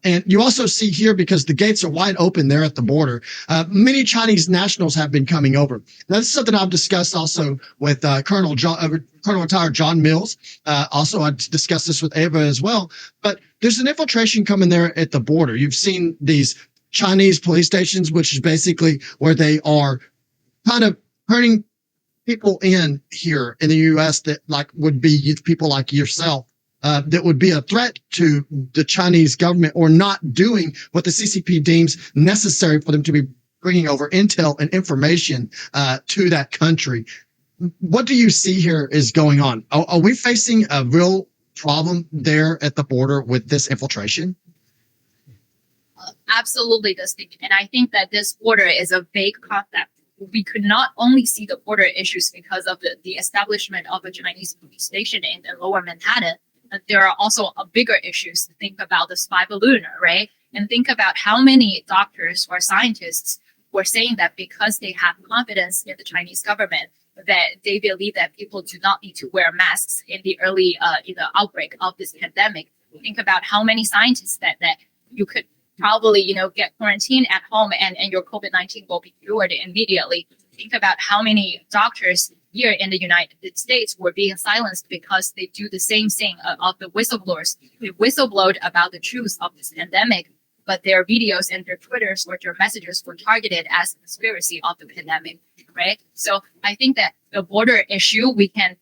And you also see here, because the gates are wide open there at the border, many Chinese nationals have been coming over. Now, this is something I've discussed also with Colonel Retired John Mills. Also, I discussed this with Ava as well. But there's an infiltration coming there at the border. You've seen these Chinese police stations, which is basically where they are kind of turning people in here in the U.S. that would be people like yourself. That would be a threat to the Chinese government, or not doing what the CCP deems necessary for them to be bringing over intel and information to that country. What do you see here is going on? Are we facing a real problem there at the border with this infiltration? Absolutely, Dustin. And I think that this border is a vague concept. We could not only see the border issues because of the establishment of a Chinese police station in the lower Manhattan. There are also bigger issues. Think about the spy balloon, right? And think about how many doctors or scientists were saying that because they have confidence in the Chinese government, that they believe that people do not need to wear masks in the early outbreak of this pandemic. Think about how many scientists that you could probably get quarantined at home and your COVID-19 will be cured immediately. Think about how many doctors here in the United States were being silenced because they do the same thing of the whistleblowers. They whistleblowed about the truth of this pandemic, but their videos and their Twitters or their messages were targeted as a conspiracy of the pandemic, right? So I think that the border issue we can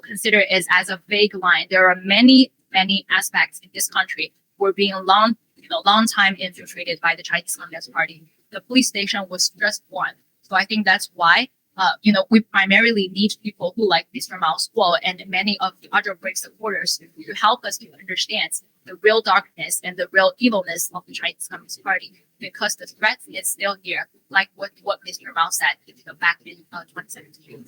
consider is as a vague line. There are many aspects in this country were being long time infiltrated by the Chinese Communist Party. The police station was just one. So I think that's why we primarily need people who like Mr. Mao's Guo and many of the other BRICS supporters to help us to understand the real darkness and the real evilness of the Chinese Communist Party, because the threat is still here, like what Mr. Mao said back in 2017.